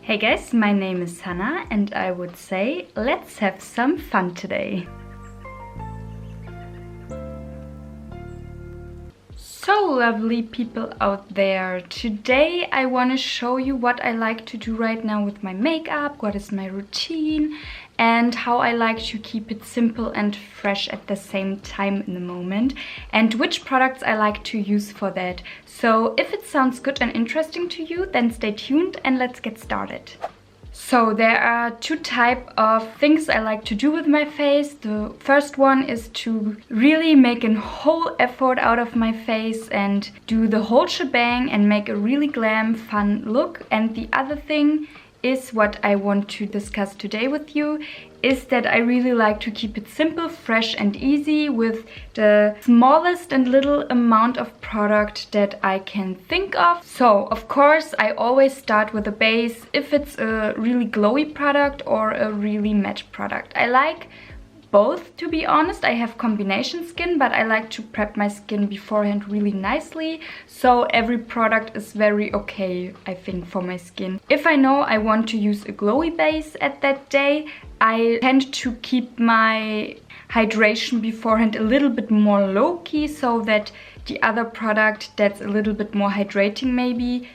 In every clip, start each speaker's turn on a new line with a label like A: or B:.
A: Hey guys, my name is Hannah and I would say let's have some fun today. So lovely people out there, today I want to show you what I like to do right now with my makeup, what is my routine and how I like to keep it simple and fresh at the same time in the moment, and which products I like to use for that. So if it sounds good and interesting to you, then stay tuned and let's get started. So there are two types of things I like to do with my face. The first one is to really make a whole effort out of my face and do the whole shebang and make a really glam, fun look. And the other thing is what I want to discuss today with you, is that I really like to keep it simple, fresh and easy with the smallest and little amount of product that I can think of. So of course I always start with a base if it's a really glowy product or a really matte product. I like both, to be honest. I have combination skin, but I like to prep my skin beforehand really nicely, so every product is very okay, I think, for my skin. If I know I want to use a glowy base at that day, I tend to keep my hydration beforehand a little bit more low-key, so that the other product that's a little bit more hydrating maybe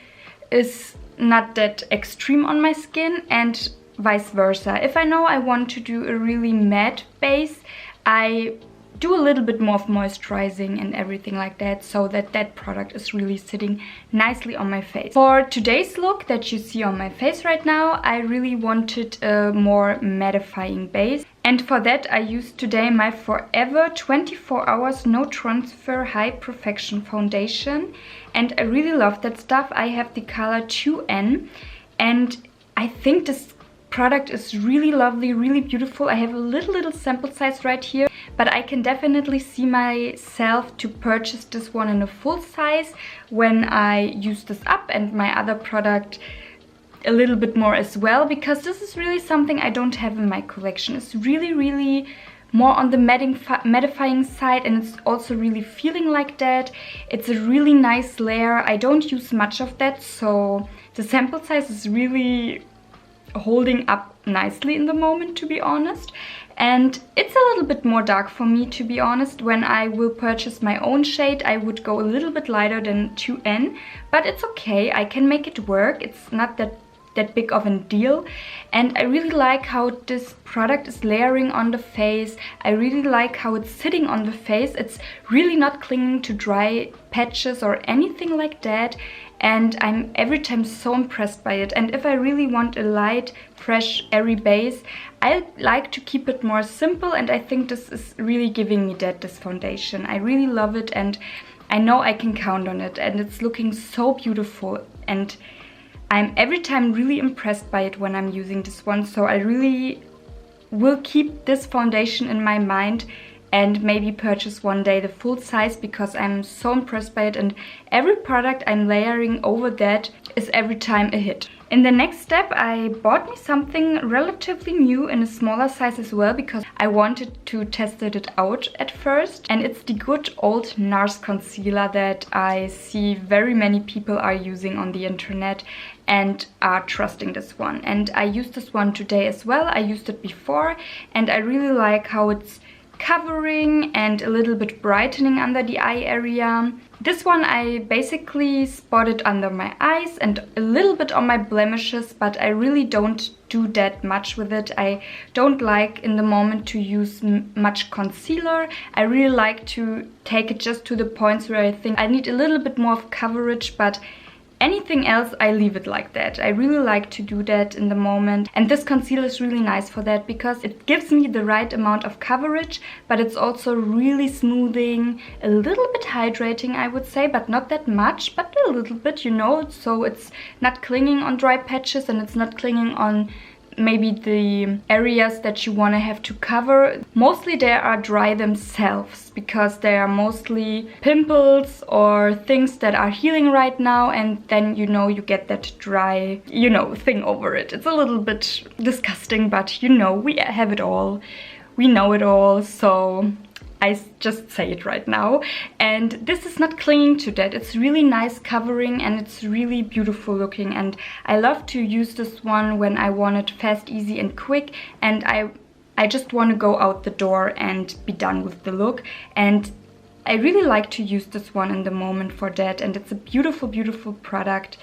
A: is not that extreme on my skin, and vice versa. If I know I want to do a really matte base, I do a little bit more of moisturizing and everything like that, so that that product is really sitting nicely on my face. For today's look that you see on my face right now, I really wanted a more mattifying base. And for that I used today my Forever 24 Hours No Transfer High Perfection Foundation. And I really love that stuff. I have the color 2N and I think this product is really lovely, really beautiful. I have a little sample size right here, but I can definitely see myself to purchase this one in a full size when I use this up, and my other product a little bit more as well, because this is really something I don't have in my collection. It's really more on the mattifying side, and it's also really feeling like that. It's a really nice layer. I don't use much of that, so the sample size is really holding up nicely in the moment, to be honest. And it's a little bit more dark for me, to be honest. When I will purchase my own shade, I would go a little bit lighter than 2N, but it's okay, I can make it work. It's not that big of a deal. And I really like how this product is layering on the face. I really like how it's sitting on the face. It's really not clinging to dry patches or anything like that, and I'm every time so impressed by it. And if I really want a light, fresh, airy base, I like to keep it more simple, and I think this is really giving me that, this foundation. I really love it and I know I can count on it, and it's looking so beautiful, and I'm every time really impressed by it when I'm using this one. So I really will keep this foundation in my mind and maybe purchase one day the full size, because I'm so impressed by it, and every product I'm layering over that is every time a hit. In the next step, I bought me something relatively new in a smaller size as well, because I wanted to test it out at first, and it's the good old Nars concealer that I see very many people are using on the internet and are trusting this one. And I used this one today as well. I used it before and I really like how it's covering and a little bit brightening under the eye area. This one I basically spotted under my eyes and a little bit on my blemishes, but I really don't do that much with it. I don't like in the moment to use much concealer. I really like to take it just to the points where I think I need a little bit more of coverage, but anything else, I leave it like that. I really like to do that in the moment. And this concealer is really nice for that, because it gives me the right amount of coverage, but it's also really smoothing, a little bit hydrating, I would say, but not that much, but a little bit, you know, so it's not clinging on dry patches and it's not clinging on maybe the areas that you want to have to cover. Mostly they are dry themselves, because they are mostly pimples or things that are healing right now, and then you know you get that dry, you know, thing over it. It's a little bit disgusting, but you know, we have it all, we know it all, so just say it right now. And this is not clinging to that. It's really nice covering and it's really beautiful looking, and I love to use this one when I want it fast, easy and quick, and I just want to go out the door and be done with the look. And I really like to use this one in the moment for that, and it's a beautiful, beautiful product.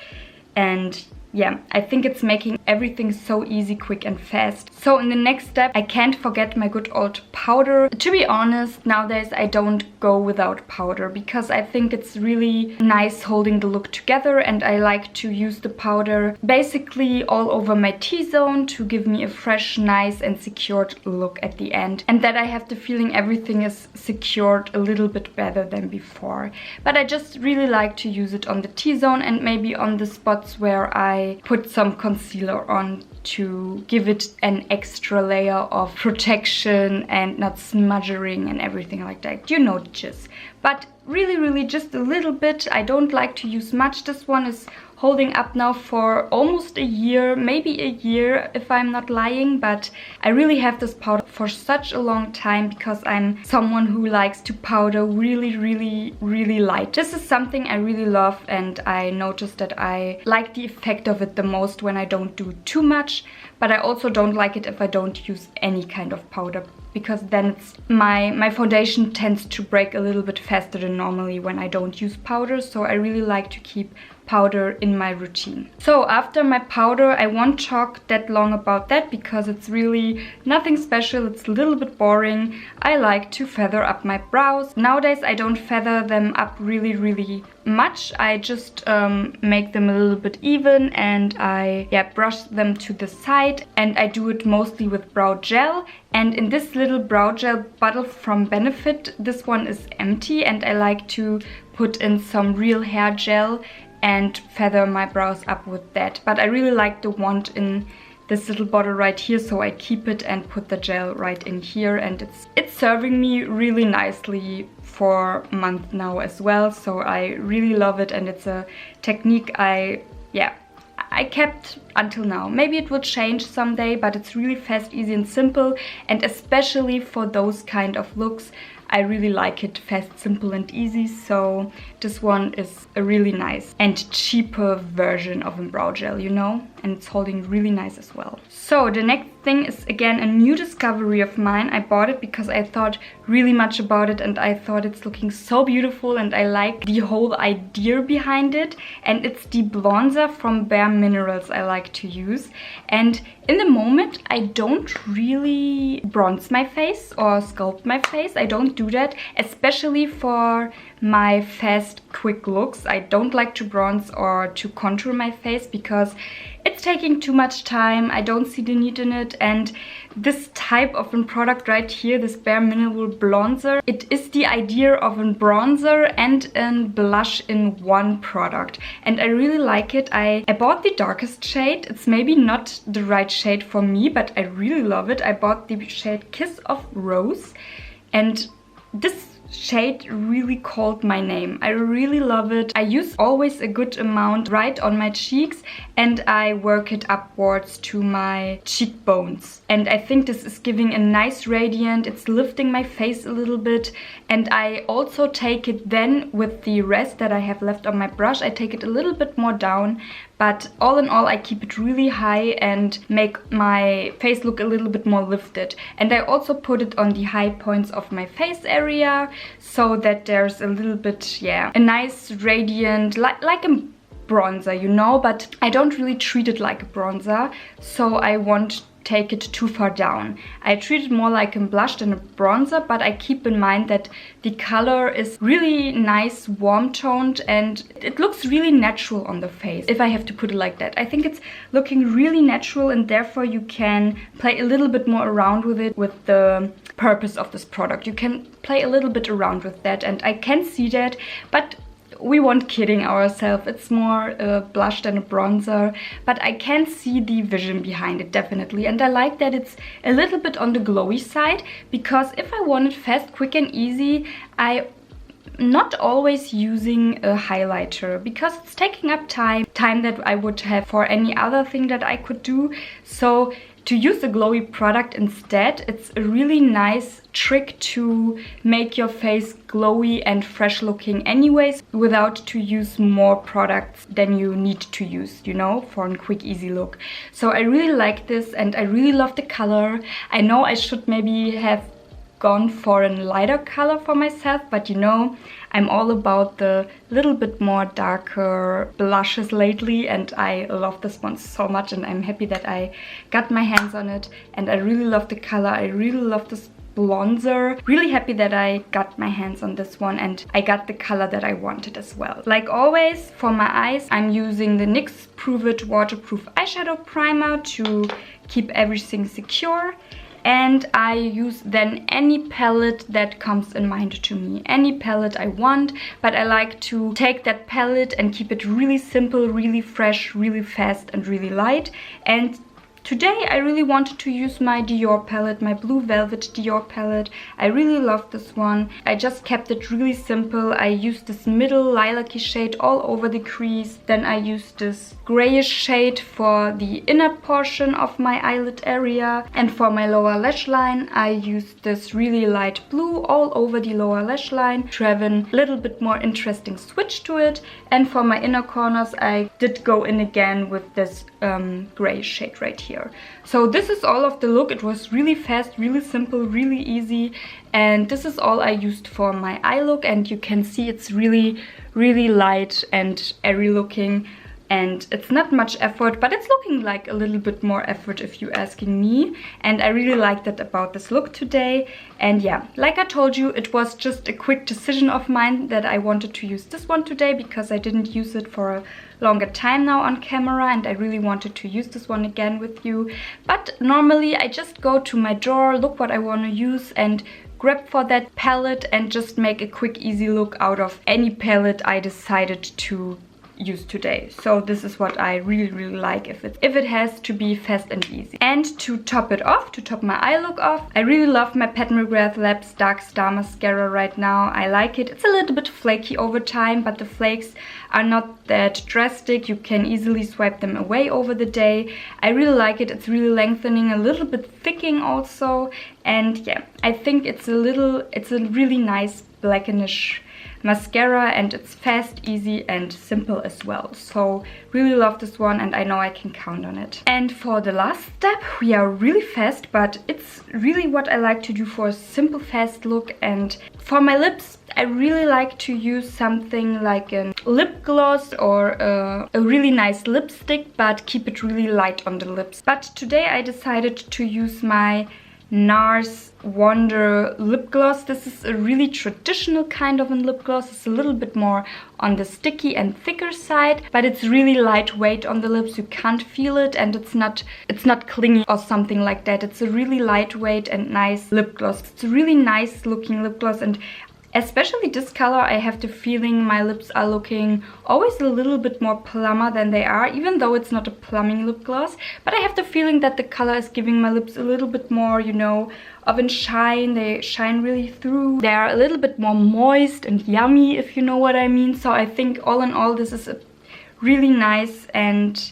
A: And yeah, I think it's making everything so easy, quick and fast. So in the next step, I can't forget my good old powder. To be honest, nowadays I don't go without powder because I think it's really nice holding the look together, and I like to use the powder basically all over my T-zone to give me a fresh, nice and secured look at the end, and that I have the feeling everything is secured a little bit better than before. But I just really like to use it on the T-zone and maybe on the spots where I put some concealer on to give it an extra layer of protection and not smudging and everything like that. You know, just. But really just a little bit. I don't like to use much. This one is holding up now for almost a year, maybe a year if I'm not lying, but I really have this powder for such a long time because I'm someone who likes to powder really light. This is something I really love, and I noticed that I like the effect of it the most when I don't do too much, but I also don't like it if I don't use any kind of powder, because then my foundation tends to break a little bit faster than normally when I don't use powder. So I really like to keep powder in my routine. So after my powder, I won't talk that long about that because it's really nothing special. It's a little bit boring. I like to feather up my brows. Nowadays I don't feather them up really much. I just make them a little bit even, and I brush them to the side, and I do it mostly with brow gel. And in this little brow gel bottle from Benefit, this one is empty, and I like to put in some real hair gel and feather my brows up with that. But I really like the wand in this little bottle right here, so I keep it and put the gel right in here, and it's serving me really nicely for a month now as well. So I really love it, and it's a technique I kept until now. Maybe it will change someday, but it's really fast, easy and simple, and especially for those kind of looks I really like it fast, simple and easy. So this one is a really nice and cheaper version of a brow gel, you know, and it's holding really nice as well. So the next thing is again a new discovery of mine. I bought it because I thought really much about it, and I thought it's looking so beautiful, and I like the whole idea behind it. And it's the blonzer from Bare Minerals I like to use. And in the moment I don't really bronze my face or sculpt my face. I don't do that, especially for my fast, quick looks. I don't like to bronze or to contour my face because it's taking too much time. I don't see the need in it. And this type of a product right here, this Bare Mineral Blonzer, it is the idea of a bronzer and a blush in one product. And I really like it. I bought the darkest shade. It's maybe not the right shade for me, but I really love it. I bought the shade Kiss of Rose, and this shade really called my name. I really love it. I use always a good amount right on my cheeks, and I work it upwards to my cheekbones. And I think this is giving a nice radiant. It's lifting my face a little bit. And I also take it then with the rest that I have left on my brush. I take it a little bit more down, but all in all I keep it really high and make my face look a little bit more lifted. And I also put it on the high points of my face area so that there's a little bit, a nice radiant, like a bronzer, you know, but I don't really treat it like a bronzer, so I won't take it too far down. I treat it more like a blush than a bronzer, but I keep in mind that the color is really nice, warm toned, and it looks really natural on the face, if I have to put it like that. I think it's looking really natural, and therefore you can play a little bit more around with it with the purpose of this product. You can play a little bit around with that, and I can see that, but we weren't kidding ourselves. It's more a blush than a bronzer, but I can see the vision behind it definitely. And I like that it's a little bit on the glowy side, because if I want it fast, quick and easy, I'm not always using a highlighter because it's taking up time time that I would have for any other thing that I could do. So to use a glowy product instead, it's a really nice trick to make your face glowy and fresh looking anyways, without to use more products than you need to use, you know, for a quick easy look. So I really like this and I really love the color. I know I should maybe have gone for a lighter color for myself, but you know, I'm all about the little bit more darker blushes lately, and I love this one so much, and I'm happy that I got my hands on it, and I really love the color. I really love this blonzer. Really happy that I got my hands on this one, and I got the color that I wanted as well. Like always, for my eyes, I'm using the NYX Prove It Waterproof Eyeshadow Primer to keep everything secure. And I use then any palette that comes in mind to me. Any palette I want, but I like to take that palette and keep it really simple, really fresh, really fast and really light. And today I really wanted to use my Dior palette, my Blue Velvet Dior palette. I really love this one. I just kept it really simple. I used this middle lilac-y shade all over the crease. Then I used this grayish shade for the inner portion of my eyelid area. And for my lower lash line, I used this really light blue all over the lower lash line to have a little bit more interesting switch to it. And for my inner corners, I did go in again with this grayish shade right here. So this is all of the look. It was really fast, really simple, really easy, and this is all I used for my eye look. And you can see it's really, really light and airy looking, and it's not much effort, but it's looking like a little bit more effort if you're asking me, and I really like that about this look today. And yeah, like I told you, it was just a quick decision of mine that I wanted to use this one today because I didn't use it for a longer time now on camera, and I really wanted to use this one again with you. But normally I just go to my drawer, look what I want to use, and grab for that palette and just make a quick easy look out of any palette I decided to use today. So this is what I really, really like if it has to be fast and easy. And to top it off, to top my eye look off, I really love my mcgrath Labs Dark Star Mascara right now. I like it. It's a little bit flaky over time, but the flakes are not that drastic. You can easily swipe them away over the day. I really like it. It's really lengthening, a little bit thickening also. And yeah, I think it's a really nice blackenish mascara, and it's fast, easy and simple as well. So really love this one, and I know I can count on it. And for the last step, we are really fast, but it's really what I like to do for a simple fast look. And for my lips, I really like to use something like a lip gloss or a really nice lipstick, but keep it really light on the lips. But today I decided to use my Nars Wonder lip gloss. This is a really traditional kind of a lip gloss. It's a little bit more on the sticky and thicker side, but it's really lightweight on the lips. You can't feel it, and it's not clingy or something like that. It's a really lightweight and nice lip gloss. It's a really nice looking lip gloss, and especially this color, I have the feeling my lips are looking always a little bit more plumber than they are, even though it's not a plumbing lip gloss. But I have the feeling that the color is giving my lips a little bit more, you know, of a shine. They shine really through. They are a little bit more moist and yummy, if you know what I mean. So I think all in all, this is a really nice and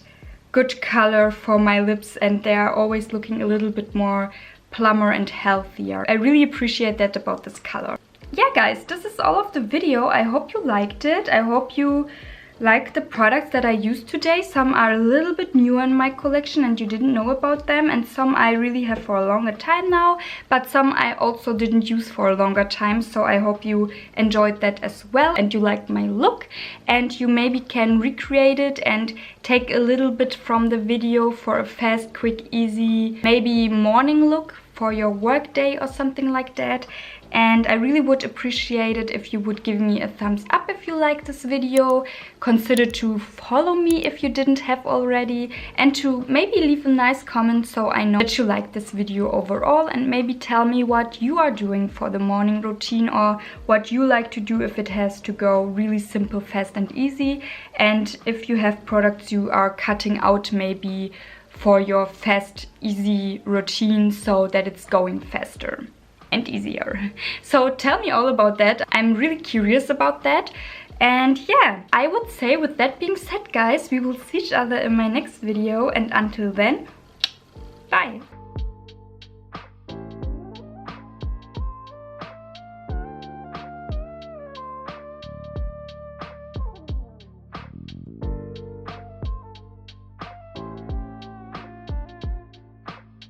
A: good color for my lips, and they are always looking a little bit more plumber and healthier. I really appreciate that about this color. Yeah guys, this is all of the video. I hope you liked it. I hope you like the products that I used today. Some are a little bit newer in my collection and you didn't know about them, and some I really have for a longer time now, but some I also didn't use for a longer time. So I hope you enjoyed that as well and you liked my look, and you maybe can recreate it and take a little bit from the video for a fast, quick, easy, maybe morning look for your work day or something like that. And I really would appreciate it if you would give me a thumbs up if you like this video. Consider to follow me if you didn't have already, and to maybe leave a nice comment so I know that you like this video overall, and maybe tell me what you are doing for the morning routine, or what you like to do if it has to go really simple, fast and easy, and if you have products you are cutting out maybe for your fast, easy routine so that it's going faster and easier. So tell me all about that. I'm really curious about that. And yeah, I would say with that being said, guys, we will see each other in my next video, and until then, bye!